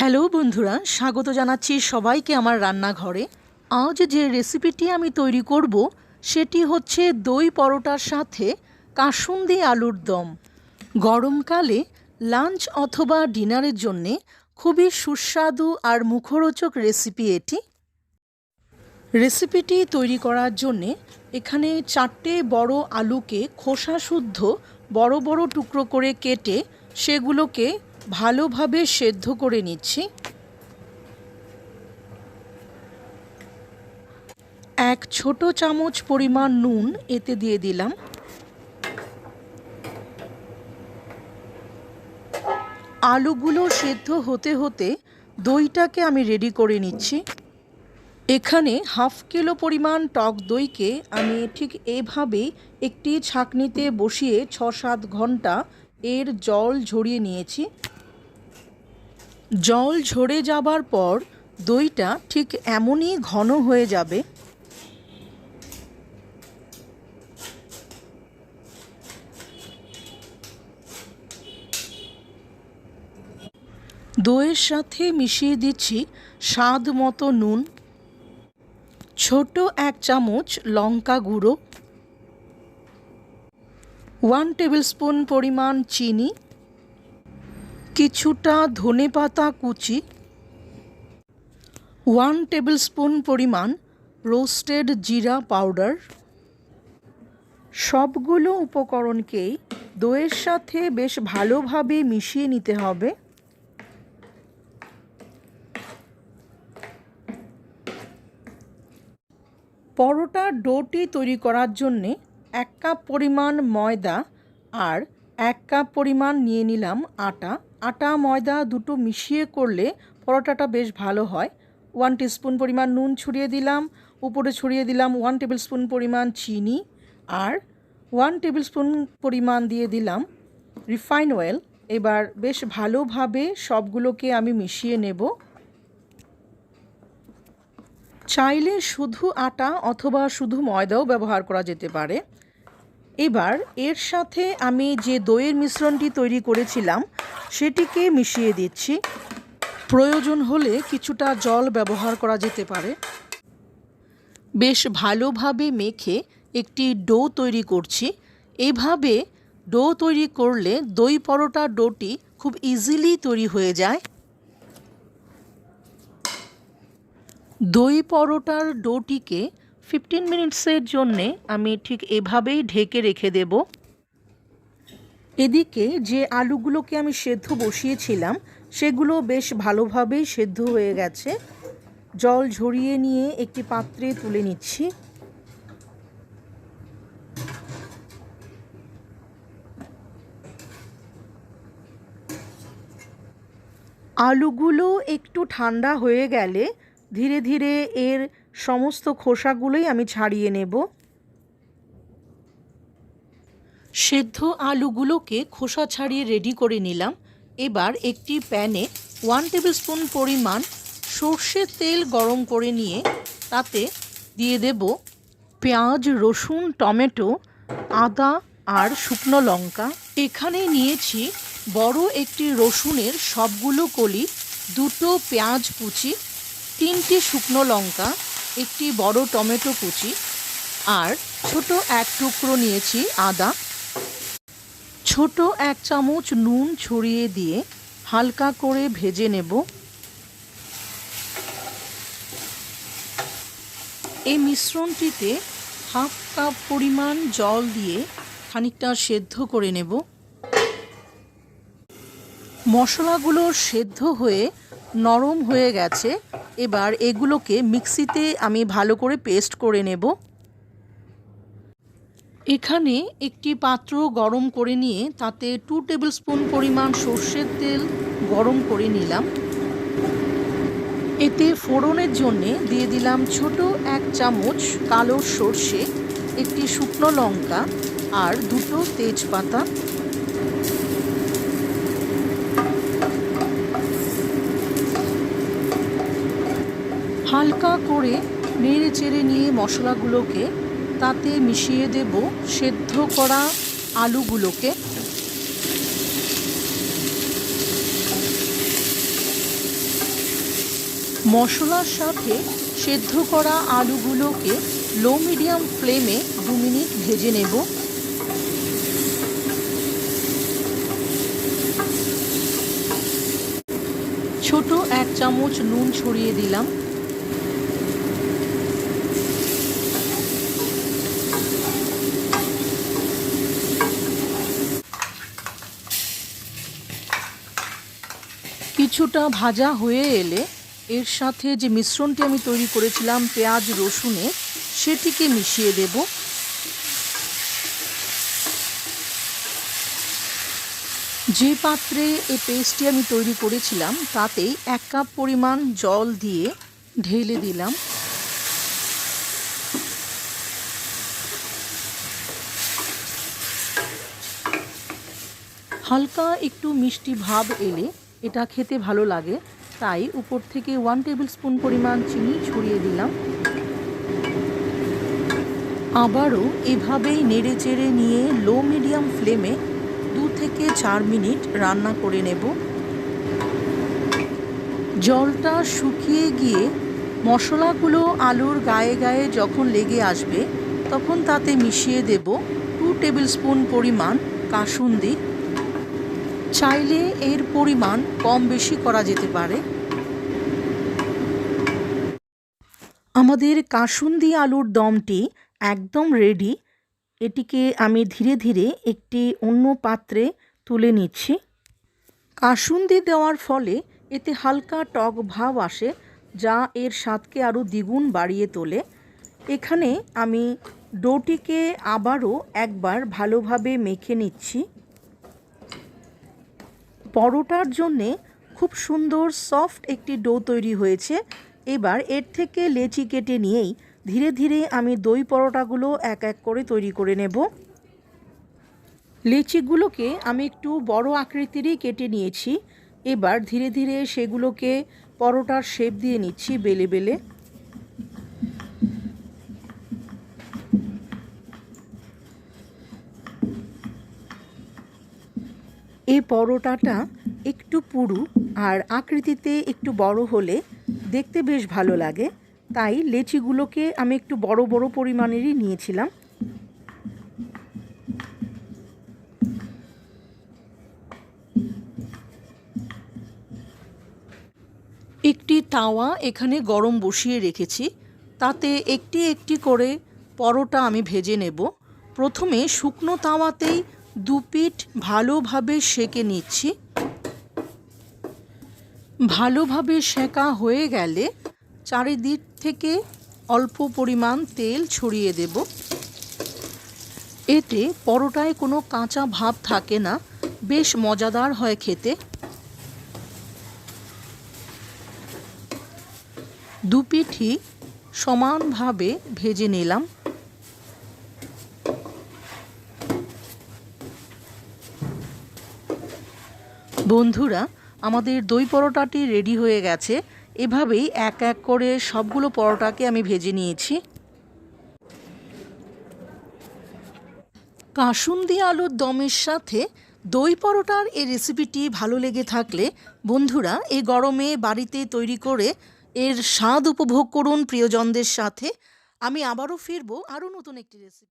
Hello বন্ধুরা, স্বাগত জানাচ্ছি সবাইকে আমার রান্নাঘরে। আজ যে রেসিপিটি আমি তৈরি করব সেটি হচ্ছে দই পরোটার সাথে কাসুন্দি আলুর দম। গরমকালে লাঞ্চ অথবা ডিনারের জন্যে খুবই সুস্বাদু আর মুখরোচক রেসিপি এটি। রেসিপিটি তৈরি করার জন্যে এখানে 4টে বড় আলুকে খোসা শুদ্ধ বড় বড় টুকরো করে কেটে সেগুলোকে ভালোভাবে সেদ্ধ করে নিচ্ছি। 1 ছোট চামচ পরিমাণ নুন এতে দিয়ে দিলাম। আলুগুলো সেদ্ধ হতে হতে দইটাকে আমি রেডি করে নিচ্ছি। এখানে হাফ কিলো পরিমাণ টক দইকে আমি ঠিক এভাবেই একটি ছাঁকনিতে বসিয়ে 6-7 ঘন্টা এর জল ঝরিয়ে নিয়েছি। জল ঝরে যাবার পর দইটা ঠিক এমনই ঘন হয়ে যাবে। দইয়ের সাথে মিশিয়ে দিচ্ছি স্বাদ মতো নুন, ছোট 1 চামচ লঙ্কা গুঁড়ো, 1 টেবিল স্পুন পরিমাণ চিনি, কিছুটা ধনেপাতা কুচি, 1 টেবিল স্পুন পরিমাণ রোস্টেড জিরা পাউডার। সবগুলো উপকরণকেই দইয়ের সাথে বেশ ভালোভাবে মিশিয়ে নিতে হবে। পরোটার ডোটি তৈরি করার জন্যে 1 কাপ পরিমাণ ময়দা আর 1 কাপ পরিমাণ নিয়ে নিলাম আটা। আটা ময়দা দুটো মিশিয়ে করলে পরোটাটা বেশ ভালো হয়। 1 টিস্পুন পরিমাণ নুন ছড়িয়ে দিলাম, উপরে ছড়িয়ে দিলাম 1 টেবিল স্পুন পরিমাণ চিনি আর 1 টেবিল স্পুন পরিমাণ দিয়ে দিলাম রিফাইন অয়েল। এবার বেশ ভালোভাবে সবগুলোকে আমি মিশিয়ে নেব। চাইলে শুধু আটা অথবা শুধু ময়দাও ব্যবহার করা যেতে পারে। এবার এর সাথে আমি যে দইয়ের মিশ্রণটি তৈরি করেছিলাম সেটিকে মিশিয়ে দিচ্ছি। প্রয়োজন হলে কিছুটা জল ব্যবহার করা যেতে পারে। বেশ ভালোভাবে মেখে একটি ডো তৈরি করছি। এইভাবে ডো তৈরি করলে দই পরোটার ডোটি খুব ইজিলি তৈরি হয়ে যায়। দই পরোটার ডোটিকে 15 মিনিটসের জন্যে আমি ঠিক এভাবেই ঢেকে রেখে দেব। এদিকে যে আলুগুলোকে আমি সেদ্ধ বসিয়েছিলাম সেগুলো বেশ ভালোভাবেই সেদ্ধ হয়ে গেছে। জল ঝরিয়ে নিয়ে একটি পাত্রে তুলে নিচ্ছি। আলুগুলো একটু ঠান্ডা হয়ে গেলে ধীরে ধীরে এর সমস্ত খোসাগুলোই আমি ছাড়িয়ে নেব। সেদ্ধ আলুগুলোকে খোসা ছাড়িয়ে রেডি করে নিলাম। এবার একটি প্যানে 1 টেবিল স্পুন পরিমাণ সর্ষের তেল গরম করে নিয়ে তাতে দিয়ে দেব পেঁয়াজ, রসুন, টমেটো, আদা আর শুকনো লঙ্কা। এখানে নিয়েছি বড় একটি রসুনের সবগুলো কলি, 2টো পেঁয়াজ কুচি, 3টে শুকনো লঙ্কা, একটি বড় টমেটো কুচি আর ছোট 1 টুকরো নিয়েছি আদা। ছোট 1 চামচ নুন ছড়িয়ে দিয়ে হালকা করে ভেজে নেব। এই মিশ্রণটিতে হাফ কাপ পরিমাণ জল দিয়ে খানিকটা সেদ্ধ করে নেব। মশলাগুলো সেদ্ধ হয়ে নরম হয়ে গেছে। এবার এগুলোকে মিক্সিতে আমি ভালো করে পেস্ট করে নেব। এখানে একটি পাত্র গরম করে নিয়ে তাতে 2 টেবিল স্পুন পরিমাণ সর্ষের তেল গরম করে নিলাম। এতে ফোড়নের জন্যে দিয়ে দিলাম ছোট 1 চামচ কালো সর্ষে, একটি শুকনো লঙ্কা আর 2টো তেজপাতা। হালকা করে নেড়ে চেড়ে নিয়ে মশলাগুলোকে তাতে মিশিয়ে দেব সেদ্ধ করা আলুগুলোকে। মশলার সাথে সেদ্ধ করা আলুগুলোকে লো মিডিয়াম ফ্লেমে 2 মিনিট ভেজে নেব। ছোট 1 চামচ নুন ছড়িয়ে দিলাম। কিছুটা ভাজা হয়ে এলে এর সাথে যে মিশ্রণটি আমি তৈরি করেছিলাম পেঁয়াজ রসুনের, সেটিকে মিশিয়ে দেব। যে পাত্রে এই পেস্টটি আমি তৈরি করেছিলাম তাতেই 1 কাপ পরিমাণ জল দিয়ে ঢেলে দিলাম। হালকা একটু মিষ্টি ভাব এলে এটা খেতে ভালো লাগে, তাই উপর থেকে 1 টেবিল স্পুন পরিমাণ চিনি ছড়িয়ে দিলাম। আবারও এভাবেই নেড়ে চেড়ে নিয়ে লো মিডিয়াম ফ্লেমে 2 থেকে 4 মিনিট রান্না করে নেব। জলটা শুকিয়ে গিয়ে মশলাগুলো আলুর গায়ে গায়ে যখন লেগে আসবে তখন তাতে মিশিয়ে দেব 2 টেবিল স্পুন পরিমাণ কাসুন্দি। চাইলে এর পরিমাণ কম বেশি করা যেতে পারে। আমাদের কাসুন্দি আলুর দমটি একদম রেডি। এটিকে আমি ধীরে ধীরে একটি অন্য পাত্রে তুলে নিচ্ছি। কাসুন্দি দেওয়ার ফলে এতে হালকা টক ভাব আসে, যা এর স্বাদকে আরও দ্বিগুণ বাড়িয়ে তোলে। এখানে আমি ডোটিকে আবারও একবার ভালোভাবে মেখে নিচ্ছি। পরোটার জন্যে খুব সুন্দর সফট একটি ডো তৈরি হয়েছে। এবার এর থেকে লেচি কেটে নিয়েই ধীরে ধীরে আমি দই পরোটাগুলো এক এক করে তৈরি করে নেব। লেচিগুলোকে আমি একটু বড় আকৃতিরই কেটে নিয়েছি। এবার ধীরে ধীরে সেগুলোকে পরোটার শেপ দিয়ে নিচ্ছি বেলে বেলে। এই পরোটাটা একটু পুরু আর আকৃতিতে একটু বড় হলে দেখতে বেশ ভালো লাগে, তাই লেচিগুলোকে আমি একটু বড় বড় পরিমাণেরই নিয়েছিলাম। একটি তাওয়া এখানে গরম বসিয়ে রেখেছি, তাতে একটি একটি করে পরোটা আমি ভেজে নেব। প্রথমে শুকনো তাওয়াতেই 2 পিঠ ভালোভাবে সেঁকে নিচ্ছি। ভালোভাবে সেঁকা হয়ে গেলে চারিদিক থেকে অল্প পরিমাণ তেল ছড়িয়ে দেব। এতে পরোটায় কোনো কাঁচা ভাব থাকে না, বেশ মজাদার হয় খেতে। 2 পিঠই সমানভাবে ভেজে নিলাম। বন্ধুরা, আমাদের দই পরোটাটি রেডি হয়ে গেছে। এভাবেই এক এক করে সবগুলো পরোটাকে আমি ভেজে নিয়েছি। কাসুন্দি আলুর দমের সাথে দই পরোটার এই রেসিপিটি ভালো লেগে থাকলে বন্ধুরা এই গরমে বাড়িতে তৈরি করে এর স্বাদ উপভোগ করুন প্রিয়জনদের সাথে। আমি আবারও ফিরবো আরও নতুন একটি রেসিপি।